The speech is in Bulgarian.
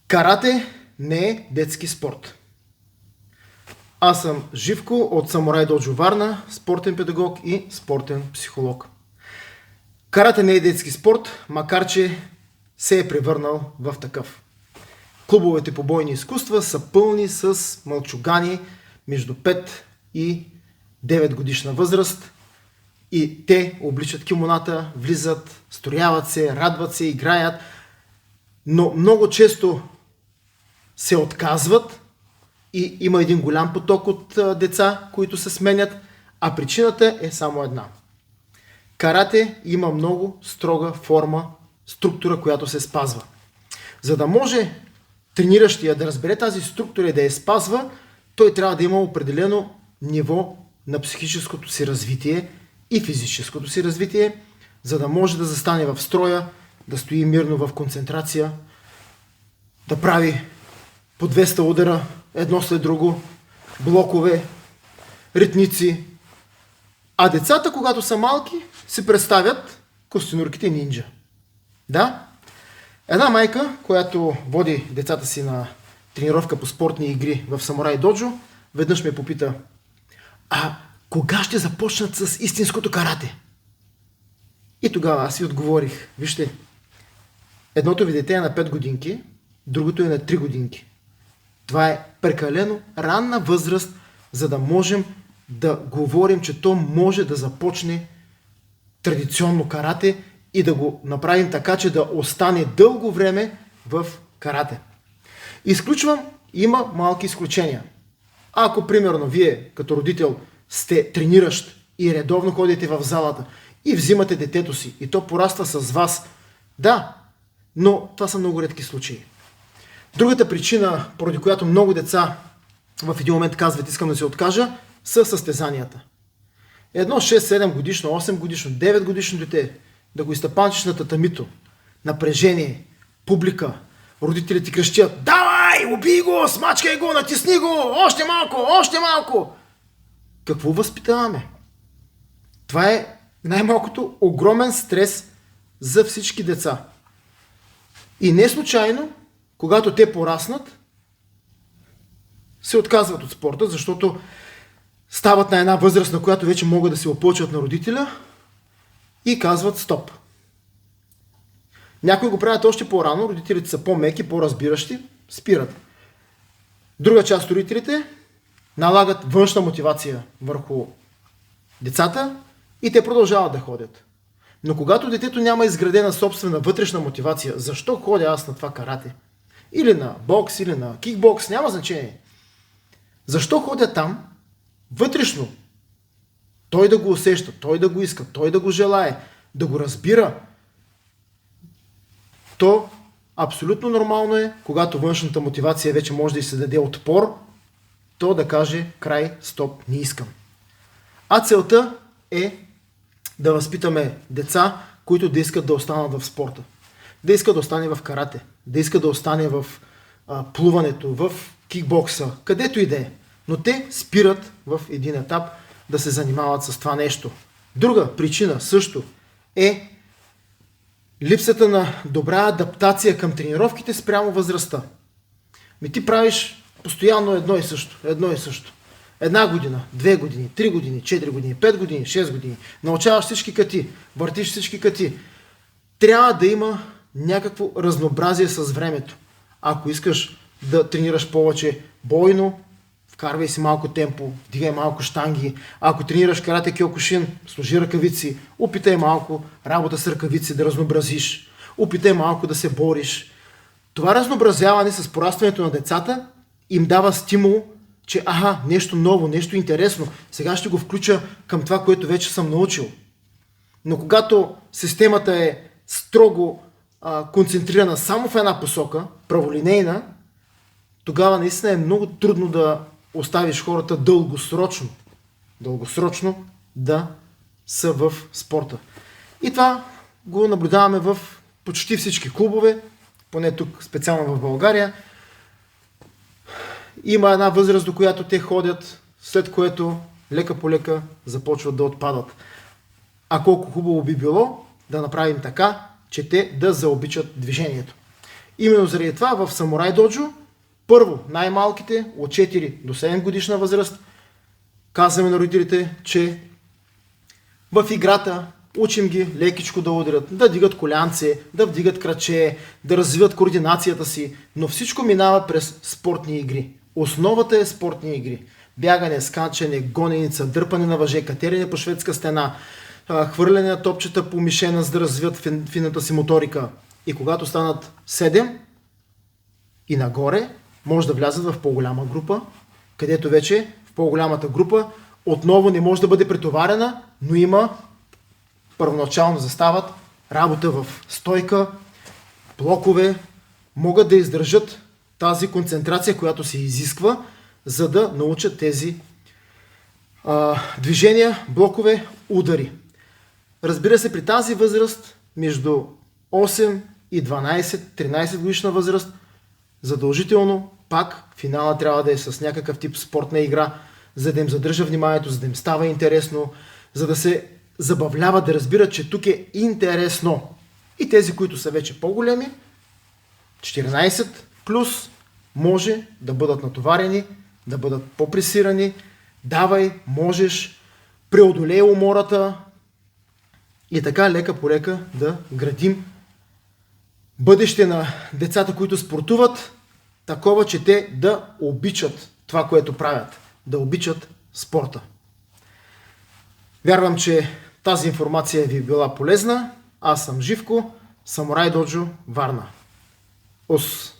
Карате не е детски спорт. Аз съм Живко от Самурай Доджо Варна, спортен педагог и спортен психолог. Карате не е детски спорт, макар че се е превърнал в такъв. Клубовете по бойни изкуства са пълни с мълчугани между 5 и 9 годишна възраст и те обличат кимоната, влизат, строяват се, радват се, играят, но много често се отказват и има един голям поток от деца, които се сменят, а причината е само една. Карате има много строга форма, структура, която се спазва. За да може трениращия да разбере тази структура и да я спазва, той трябва да има определено ниво на психическото си развитие и физическото си развитие, за да може да застане в строя, да стои мирно в концентрация, да прави по 200 удара едно след друго, блокове, ритници. А децата, когато са малки, си представят костенурките нинджа. Да? Една майка, която води децата си на тренировка по спортни игри в Самурай Доджо, веднъж ме попита: а кога ще започнат с истинското карате? И тогава аз си отговорих: вижте, едното ви дете е на 5 годинки, другото е на 3 годинки. Това е прекалено ранна възраст, за да можем да говорим, че то може да започне традиционно карате и да го направим така, че да остане дълго време в карате. Изключвам, има малки изключения. Ако, примерно, вие като родител сте трениращ и редовно ходите в залата и взимате детето си и то пораства с вас, да, но това са много редки случаи. Другата причина, поради която много деца в един момент казват: искам да се откажа, са състезанията. Едно 6-7 годишно, 8 годишно, 9 годишно дете да го изтъпанчиш на татамито, напрежение, публика, родителите крещят: давай, убий го, смачкай го, натисни го, още малко, още малко. Какво възпитаваме? Това е най-малкото огромен стрес за всички деца. И не случайно, когато те пораснат, се отказват от спорта, защото стават на една възраст, на която вече могат да се опълчат на родителя и казват: стоп. Някои го правят още по-рано, родителите са по-меки, по-разбиращи, спират. Друга част от родителите налагат външна мотивация върху децата и те продължават да ходят. Но когато детето няма изградена собствена вътрешна мотивация, защо ходя аз на това карате? Или на бокс, или на кикбокс, няма значение. Защо ходя там? Вътрешно. Той да го усеща, той да го иска, той да го желае, да го разбира. То абсолютно нормално е, когато външната мотивация вече може да й се даде отпор, то да каже: край, стоп, не искам. А целта е да възпитаме деца, които да искат да останат в спорта. Да искат да остане в карате, да искат да остане в плуването, в кикбокса, където и да е. Но те спират в един етап да се занимават с това нещо. Друга причина също е липсата на добра адаптация към тренировките спрямо възрастта. Ти правиш постоянно едно и също. Една година, 2 години, 3 години, 4 години, 5 години, 6 години. Научаваш всички кати, въртиш всички кати. Трябва да има някакво разнообразие с времето. Ако искаш да тренираш повече бойно, вкарвай си малко темпо, вдигай малко щанги. Ако тренираш карате киокушин, сложи ръкавици, опитай малко работа с ръкавици да разнообразиш. Опитай малко да се бориш. Това разнообразяване с порастването на децата им дава стимул, че нещо ново, нещо интересно, сега ще го включа към това, което вече съм научил. Но когато системата е строго концентрирана само в една посока, праволинейна, тогава наистина е много трудно да оставиш хората дългосрочно да са в спорта. И това го наблюдаваме в почти всички клубове, поне тук специално в България. Има една възраст, до която те ходят, след което лека по лека започват да отпадат. А колко хубаво би било да направим така, че те да заобичат движението. Именно заради това в Самурай Доджо, първо най-малките от 4 до 7 годишна възраст, казваме на родителите, че в играта учим ги лекичко да ударят, да дигат колянце, да вдигат краче, да развиват координацията си, но всичко минава през спортни игри. Основата е спортни игри. Бягане, скачане, гоненица, дърпане на въже, катерене по шведска стена, хвърляне на топчета по мишена, за да развиват финната си моторика. И когато станат 7 и нагоре, може да влязат в по-голяма група, където вече в по-голямата група отново не може да бъде претоварена, но има първоначално застават работа в стойка, блокове, могат да издържат тази концентрация, която се изисква, за да научат тези движения, блокове, удари. Разбира се, при тази възраст, между 8 и 12-13 годишна възраст, задължително пак финала трябва да е с някакъв тип спортна игра, за да им задържа вниманието, за да им става интересно, за да се забавляват, да разбират, че тук е интересно. И тези, които са вече по-големи, 14 плюс, може да бъдат натоварени, да бъдат по-пресирани. Давай, можеш, преодолей умората и така лека по лека да градим бъдеще на децата, които спортуват, такова, че те да обичат това, което правят, да обичат спорта. Вярвам, че тази информация ви е била полезна. Аз съм Живко, Самурай Доджо, Варна. Ус!